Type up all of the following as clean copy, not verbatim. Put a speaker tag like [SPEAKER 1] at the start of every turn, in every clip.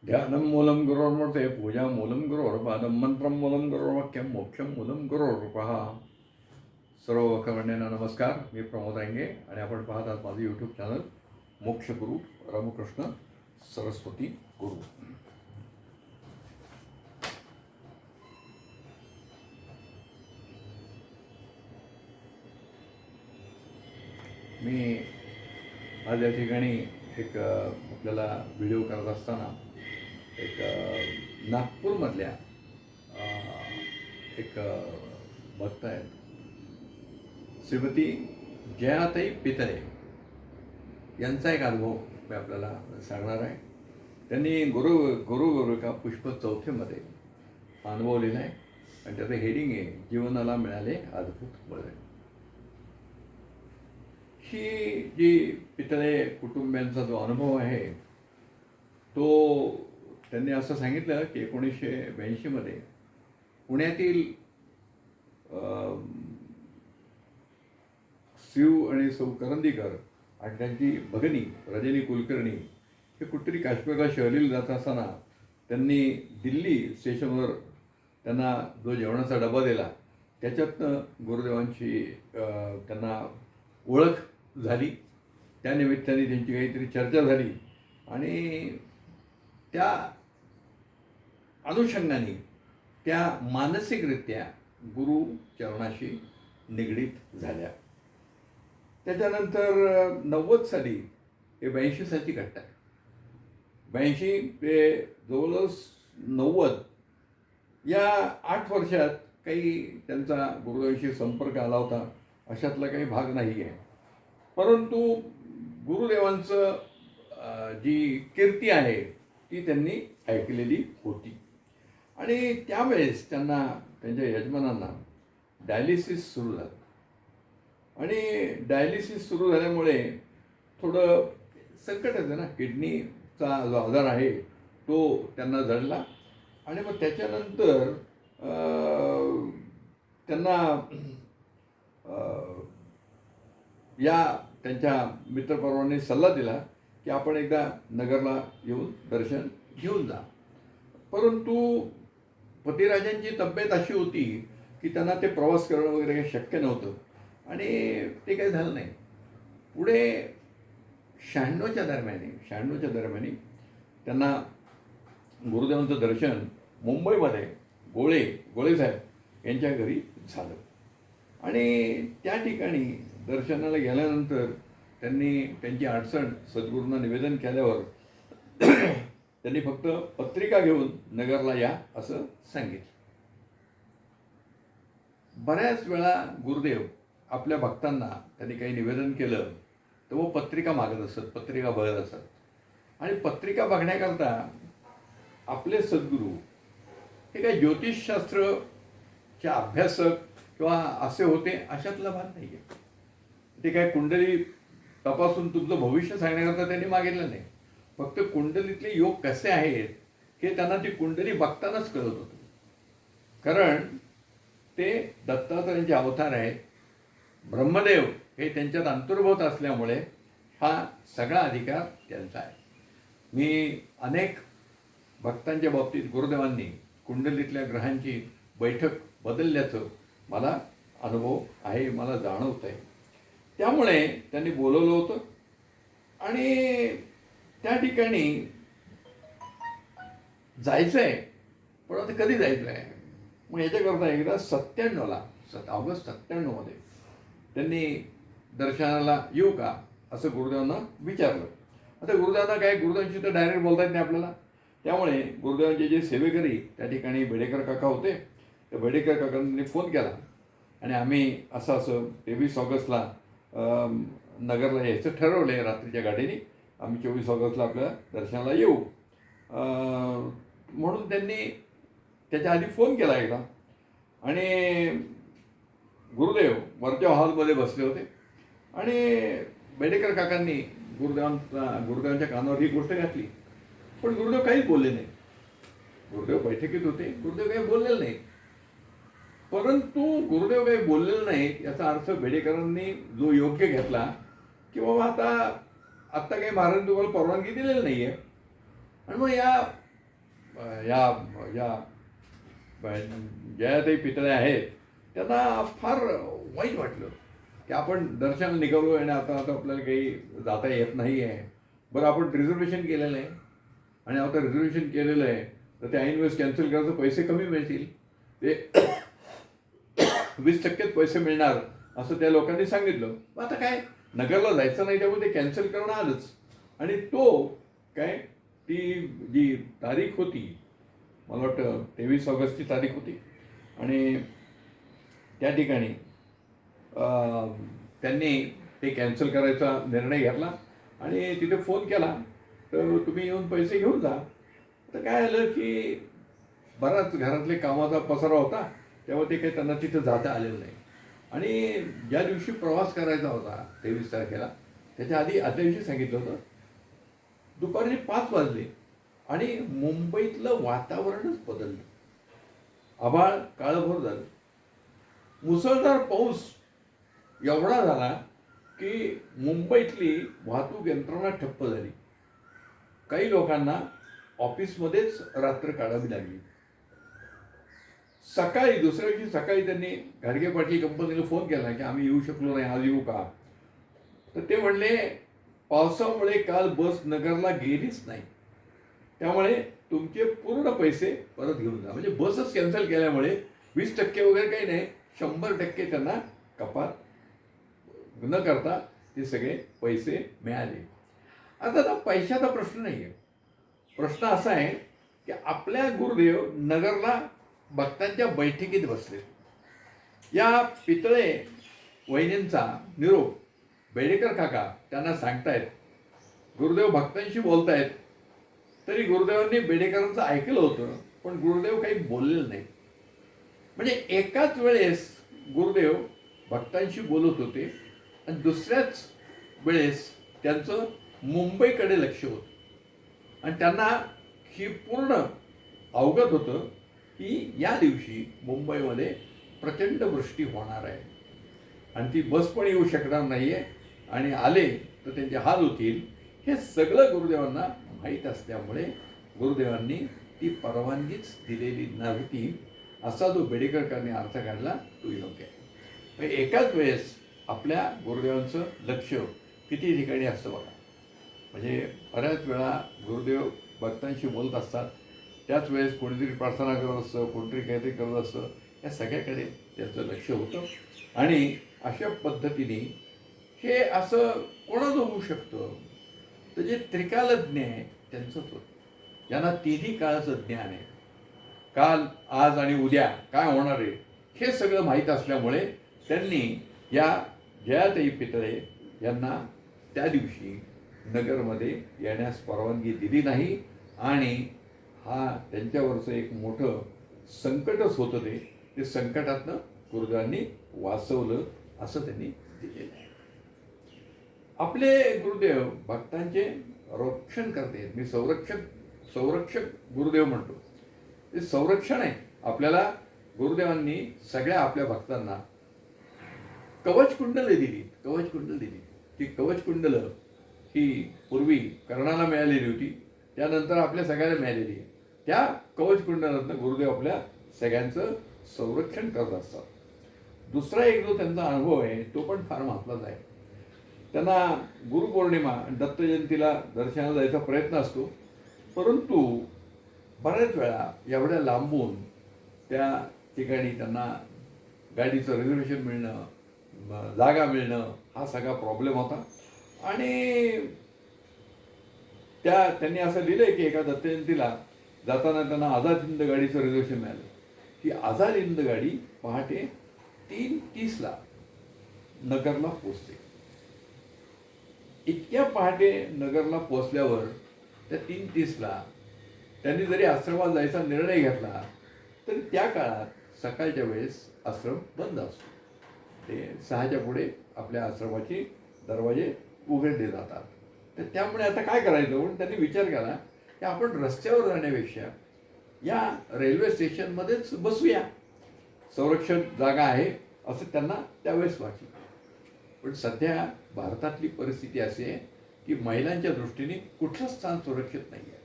[SPEAKER 1] ध्यानं मूलं गुरोर्मूर्ते पूजा मूलं गुरोर्पादं मंत्रं मूलं गुरोर्वाक्यं मोक्षं मूलं गुरोरुपः. सर्व वक्रवंड्यांना नमस्कार. मी प्रमोद रांगे आणि आपण पाहत आहात माझं यूट्यूब चॅनल मोक्षगुरू रामकृष्ण सरस्वती गुरु. मी आज या ठिकाणी एक आपल्याला व्हिडिओ करत असताना एक नागपूरमधल्या एक भक्त आहेत, श्रीमती जयाताई पितळे यांचा एक अनुभव मी आपल्याला सांगणार आहे. त्यांनी गुरु का पुष्प 4मध्ये अनुभव लिहिला आहे आणि त्याचं हेडिंग आहे, जीवनाला मिळाले अद्भुत बळ. ही जी पितळे कुटुंबियांचा जो अनुभव आहे तो त्यांनी असं सांगितलं की 1982मध्ये पुण्यातील शिव आणि सौ करंदीकर आणि त्यांची भगिनी रजनी कुलकर्णी हे कुठेतरी काश्मीरला सहलीला जात असताना त्यांनी दिल्ली स्टेशनवर त्यांना जो जेवणाचा डबा दिला त्याच्यातनं गुरुदेवांची त्यांना ओळख झाली. त्या निमित्ताने त्यांची काहीतरी चर्चा झाली आणि त्या अनुषंगाने त्या मानसिकरित्या गुरुचरणाशी निगडीत झाल्या. त्याच्यानंतर 90 साली हे 82 सालची घटना आहे. 82 ते जवळजवळ 90 या 8 वर्षात काही त्यांचा गुरुदेवांशी संपर्क आला होता अशातला काही भाग नाही आहे. परंतु गुरुदेवांचं जी कीर्ती आहे ती त्यांनी ऐकलेली होती आणि त्यावेळेस त्यांना त्यांच्या यजमानांना डायलिसिस सुरू झालं आणि डायलिसिस सुरू झाल्यामुळे थोडं संकट येतं ना, किडनीचा जो आजार आहे तो त्यांना जडला आणि मग त्याच्यानंतर त्यांना या त्यांच्या मित्रपरिवाराने सल्ला दिला की आपण एकदा नगरला येऊन दर्शन घेऊन जा. परंतु पतिराजांची तब्येत अशी होती की त्यांना ते प्रवास करणं वगैरे काही शक्य नव्हतं आणि ते काही झालं नाही. पुढे 96च्या दरम्यानी त्यांना गुरुदेवांचं दर्शन मुंबईमध्ये गोळे साहेब यांच्या घरी झालं आणि त्या ठिकाणी दर्शनाला गेल्यानंतर त्यांनी त्यांची अडचण सद्गुरूंना निवेदन केल्यावर त्यांनी फक्त पत्रिका घेऊन नगरला या असं सांगितलं. बऱ्याच वेळा गुरुदेव आपल्या भक्तांना त्यांनी काही निवेदन केलं तर वो पत्रिका मागत असत, पत्रिका बघत असत आणि पत्रिका बघण्याकरता आपले सद्गुरू हे काही ज्योतिषशास्त्रचे अभ्यासक किंवा असे होते अशातला भाग नाही आहे. ते काय कुंडली तपासून तुमचं भविष्य सांगण्याकरता त्यांनी मागितलं नाही. फक्त कुंडलीतले योग कसे आहेत हे त्यांना ती कुंडली बघतानाच कळत होतं. कारण ते दत्तात्रयांचे अवतार आहेत. ब्रह्मदेव हे त्यांच्यात अंतर्भूत असल्यामुळे हा सगळा अधिकार त्यांचा आहे. मी अनेक भक्तांच्या बाबतीत गुरुदेवांनी कुंडलीतल्या ग्रहांची बैठक बदलल्याचं मला अनुभव आहे, मला जाणवत आहे. त्यामुळे त्यांनी बोलवलं होतं आणि त्या ठिकाणी जायचं आहे. पण आता कधी जायचं आहे मग याच्याकरता एकदा 97ला ऑगस्ट 97मध्ये त्यांनी दर्शनाला येऊ का असं गुरुदेवांना विचारलं. आता गुरुदेवांना काय, गुरुदेवांशी तर डायरेक्ट बोलता येत नाही आपल्याला. त्यामुळे गुरुदेवांचे जे सेवेकरी त्या ठिकाणी बेडेकर काका होते, त्या बेडेकर काकांनी फोन केला आणि आम्ही असं 23 ऑगस्टला नगरला यायचं ठरवलं आहे. रात्रीच्या गाडीने आम्ही 24 ऑगस्टला आपल्या दर्शनाला येऊ म्हणून त्यांनी त्याच्या आधी फोन केला एकदा आणि गुरुदेव वरच्या हॉलमध्ये बसले होते आणि बेडेकर काकांनी गुरुदेवांच्या कानावर ही गोष्ट घातली. पण गुरुदेव काहीच बोलले नाही. गुरुदेव बैठकीत होते, गुरुदेव काही बोललेले नाही. परंतु गुरुदेव काही बोललेलं नाही याचा अर्थ बेडेकरांनी जो योग्य घेतला की बाबा आता काही महाराज तुम्हाला परवानगी दिलेली नाही आहे आणि मग या या या जयाताई पितळे आहेत, त्यांना फार वाईट वाटलं की आपण दर्शनाला निघालो आणि आता आपल्याला काही जाता येत नाही आहे. बरं, आपण रिझर्वेशन केलेलं आहे आणि आता रिझर्वेशन केलेलं आहे तर ते ऐन वेळेस कॅन्सल करायचं, पैसे कमी मिळतील, ते 20%च पैसे मिळणार असं त्या लोकांनी सांगितलं. मग आता काय, नगरला जायचं नाही त्यामुळे ते कॅन्सल करणं आलंच. आणि तो काय, ती जी तारीख होती, मला वाटतं 23 ऑगस्टची तारीख होती, आणि त्या ठिकाणी त्यांनी ते कॅन्सल करायचा निर्णय घेतला आणि तिथे फोन केला तर तुम्ही येऊन पैसे घेऊन जा. तर काय झालं की बराच घरातले कामाचा पसारा होता, तेव्हा ते काही त्यांना तिथं जाता आलेलं नाही. आणि ज्या दिवशी प्रवास करायचा होता 23 तारखेला, त्याच्या आधी आदल्या दिवशी सांगितलं होतं, दुपारी 5 वाजले आणि मुंबईतलं वातावरणच बदललं. आभाळ काळभोर झालं, मुसळधार पाऊस एवढा झाला की मुंबईतली वाहतूक यंत्रणा ठप्प झाली. काही लोकांना ऑफिसमध्येच रात्र काढावी लागली. सकाळी दुसऱ्या दिवशी सकाळी त्यांनी घाडगे पाटील कंपनीला फोन केला की आम्ही येऊ शकलो नाही, आज येऊ का? तर ते म्हणले पावसामुळे काल बस नगरला गेलीच नाही, त्यामुळे तुमचे पूर्ण पैसे परत घेऊन जा. म्हणजे बसच कॅन्सल केल्यामुळे 20% वगैरे काही नाही, 100% त्यांना कपात न करता ते सगळे पैसे मिळाले. आता पैशाचा प्रश्न नाही आहे, प्रश्न असा आहे की आपल्या गुरुदेव नगरला भक्तांच्या बैठकीत बसले. या पितळे वहिनींचा निरोप बेडेकर काका त्यांना सांगतायत, गुरुदेव भक्तांशी बोलतायत. तरी गुरुदेवांनी बेडेकरांचं ऐकलं होतं, पण गुरुदेव काही बोललेलं नाही. म्हणजे एकाच वेळेस गुरुदेव भक्तांशी बोलत होते आणि दुसऱ्याच वेळेस त्यांचं मुंबईकडे लक्ष होतं आणि त्यांना ही पूर्ण अवगत होतं की या दिवशी मुंबईमध्ये प्रचंड वृष्टी होणार आहे आणि ती बस पण येऊ शकणार नाही आहे आणि आले तर त्यांचे हाल होतील. हे सगळं गुरुदेवांना माहीत असल्यामुळे गुरुदेवांनी ती परवानगीच दिलेली नव्हती, असा जो बेडेकरकरांनी अर्थ काढला तो योग्य आहे. एकाच वेळेस आपल्या गुरुदेवांचं लक्ष किती ठिकाणी असतं बघा. म्हणजे बऱ्याच वेळा गुरुदेव भक्तांशी बोलत असतात, त्याच वेळेस कोणीतरी प्रार्थना करत असतं, कोणतरी काहीतरी करत असतं, या सगळ्याकडे त्यांचं लक्ष होतं. आणि अशा पद्धतीने हे असं कोणाचं होऊ शकतं, तर जे त्रिकालज्ञ आहे त्यांचंच होतं, ज्यांना तिन्ही काळाचं ज्ञान आहे. काल, आज आणि उद्या काय होणार आहे हे सगळं माहीत असल्यामुळे त्यांनी या जयाताई पितळे यांना त्या दिवशी नगरमध्ये येण्यास परवानगी दिली नाही. आणि हा त्यांच्यावरचं एक मोठं संकटच होतं, ते संकटातनं गुरुदेवांनी वाचवलं असं त्यांनी दिलेलं आहे. आपले गुरुदेव भक्तांचे रक्षण करते. मी संरक्षक गुरुदेव म्हणतो, ते संरक्षण आहे. आपल्याला गुरुदेवांनी सगळ्या आपल्या भक्तांना कवचकुंडले दिली. ती कवचकुंडलं ही पूर्वी कर्णाला मिळालेली होती, त्यानंतर आपल्या सगळ्यांना मिळालेली आहे. त्या कवचकुंडलातनं गुरुदेव आपल्या सगळ्यांचं संरक्षण करत असतात. दुसरा एक जो त्यांचा अनुभव आहे तो पण फार महत्त्वाचा आहे. त्यांना गुरुपौर्णिमा, दत्त जयंतीला दर्शनाला जायचा प्रयत्न असतो, परंतु बऱ्याच वेळा एवढ्या लांबून त्या ठिकाणी त्यांना गाडीचं रिझर्वेशन मिळणं, जागा मिळणं हा सगळा प्रॉब्लेम होता. आणि त्यांनी असं लिहिलंय की एका दत्त जयंतीला जाताना त्यांना आझाद हिंद गाडीचं रिझर्वेशन मिळालं. ही आझाद हिंद गाडी पहाटे 3:30ला नगरला पोचते. इतक्या पहाटे नगरला पोचल्यावर त्या 3:30ला त्यांनी जरी आश्रमात जायचा निर्णय घेतला तरी त्या काळात सकाळच्या वेळेस आश्रम बंद असतो. ते 6च्या पुढे आपल्या आश्रमाचे दरवाजे उघडले जातात. तर त्यामुळे आता काय करायचं म्हणून त्यांनी विचार केला की आपण रस्त्यावर जाण्यापेक्षा या रेल्वे स्टेशनमध्येच बसूया, संरक्षण जागा आहे असं त्यांना त्यावेळेस वाटलं. पण सध्या भारतातली परिस्थिती अशी आहे की महिलांच्या दृष्टीने कुठलंच स्थान सुरक्षित नाही आहे.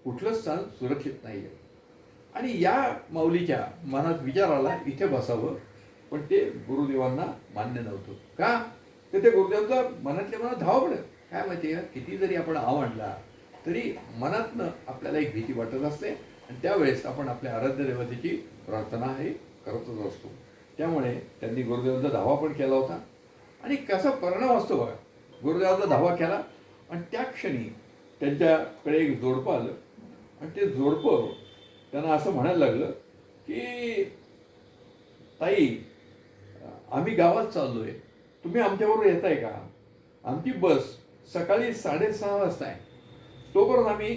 [SPEAKER 1] कुठलं स्थान सुरक्षित नाही आहे. आणि या माऊलीच्या मनात विचार आला इथे बसावं, पण ते गुरुदेवांना मान्य नव्हतं. का? तर ते गुरुदेवांचा मनातल्या मनात धाव पडत. काय माहिती आहे, किती जरी आपण आव आणला तरी मनातनं आपल्याला एक भीती वाटत असते, आणि त्यावेळेस आपण आपल्या आराध्य देवतेची प्रार्थना हे करतच असतो. त्यामुळे त्यांनी गुरुदेवांचा धावा पण केला होता. आणि कसा परिणाम असतो बघा, गुरुदेवांचा धावा केला आणि त्या क्षणी त्यांच्याकडे एक जोडपं आलं, आणि ते जोडपं त्यांना असं म्हणायला लागलं की ताई, आम्ही गावात चाललोय, तुम्ही आमच्याबरोबर येत आहे का? आमची बस सकाळी 6:30 वाजता आहे, तोपर्यंत आम्ही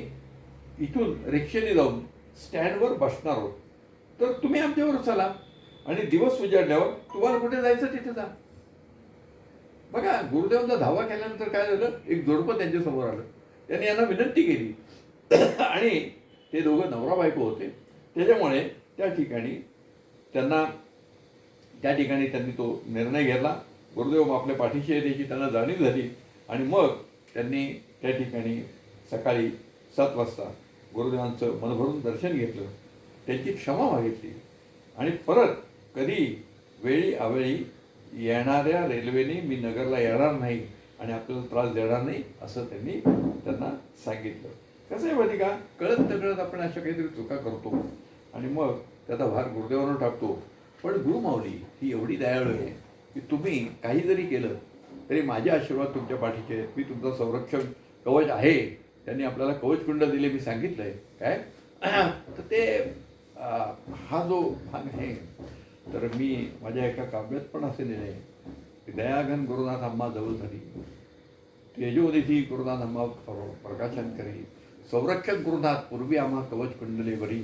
[SPEAKER 1] इथून रिक्षेने जाऊन स्टँडवर बसणार आहोत, तर तुम्ही आमच्याबरोबर चला आणि दिवस उजाडल्यावर तुम्हाला कुठे जायचं तिथे जा. बघा, गुरुदेवांचा धावा केल्यानंतर काय झालं, एक जोडपं त्यांच्यासमोर आलं. त्यांनी यांना विनंती केली आणि ते दोघं नवरा बायको होते. त्याच्यामुळे त्या ठिकाणी त्यांनी तो निर्णय घेतला. गुरुदेव आपल्या पाठीशी आहे त्याची त्यांना जाणीव झाली, आणि मग त्यांनी त्या ठिकाणी सकाळी 7 वाजता गुरुदेवांचं मनभरून दर्शन घेतलं, त्यांची क्षमा मागितली, आणि परत कधी वेळी अवेळी येणाऱ्या रेल्वेने मी नगरला येणार नाही आणि आपल्याला त्रास देणार नाही असं त्यांना सांगितलं. कसं आहे माहिती का, कळत नकळत आपण अशा काहीतरी चुका करतो आणि मग त्याचा भार गुरुदेवांवर टाकतो. पण गुरुमाऊली ही एवढी दयाळू आहे की तुम्ही काही जरी केलं तरी माझे आशीर्वाद तुमच्या पाठीचे आहेत, मी तुमचा संरक्षण कवच आहे. त्यांनी आपल्याला कवच कुंड दिले, मी सांगितलंय काय. तर ते हा जो भाग आहे, तर मी माझ्या एका काव्यात पण असे लिहिले आहे की दयाघन गुरुनाथ आम्हा जवळ झाली, तेजोनिधी गुरुनाथ आम्हा प्रकाशन करी, संरक्षक गुरुनाथ पूर्वी आम्हा कवच कुंडले बरी,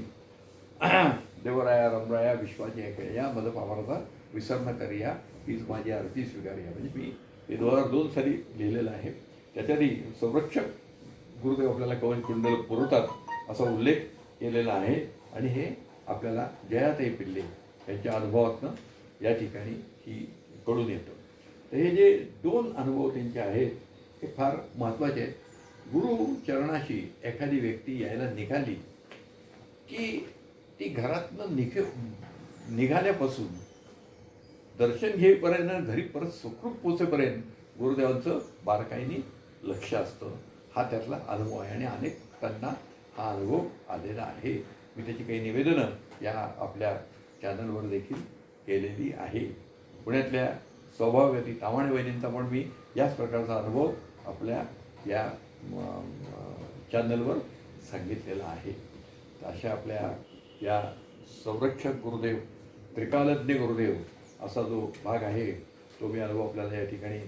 [SPEAKER 1] देवराया रमराया विश्वाची ऐकया या मद पावाराचा विसर न करिया, हीच माझी आरती स्वीकारिया. म्हणजे मी हे 2002 साली लिहिलेलं आहे. त्याच्यातही संरक्षक गुरुदेव आपल्याला कवच कुंडल पुरवतात असा उल्लेख केलेला आहे, आणि हे आपल्याला जयाताई पिल्ले यांच्या अनुभवातनं या ठिकाणी ही कळून येतं. तर हे जे 2 अनुभव त्यांचे आहेत हे फार महत्त्वाचे आहेत. गुरुचरणाशी एखादी व्यक्ती यायला निघाली की ती घरातनं निघाल्यापासून दर्शन घेईपर्यंत घरी परत सुखरूप पोचेपर्यंत गुरुदेवांचं बारकाईने लक्ष असतं. हा त्यातला अनुभव आहे, आणि अनेकांना हा अनुभव आलेला आहे. मी त्याची काही निवेदनं या आपल्या चॅनलवर देखील केलेली आहे. पुण्यातल्या स्वभाववती तामाणे वहिनींचा पण मी याच प्रकारचा अनुभव आपल्या या चॅनलवर सांगितलेला आहे. तर अशा आपल्या या संरक्षक गुरुदेव, त्रिकालज्ञ गुरुदेव असा जो भाग आहे तो मी अनुभव आपल्याला या ठिकाणी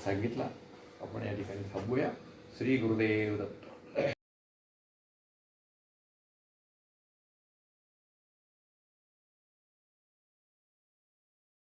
[SPEAKER 1] सांगितला. आपण या ठिकाणी थांबूया. श्री गुरुदेव दत्त.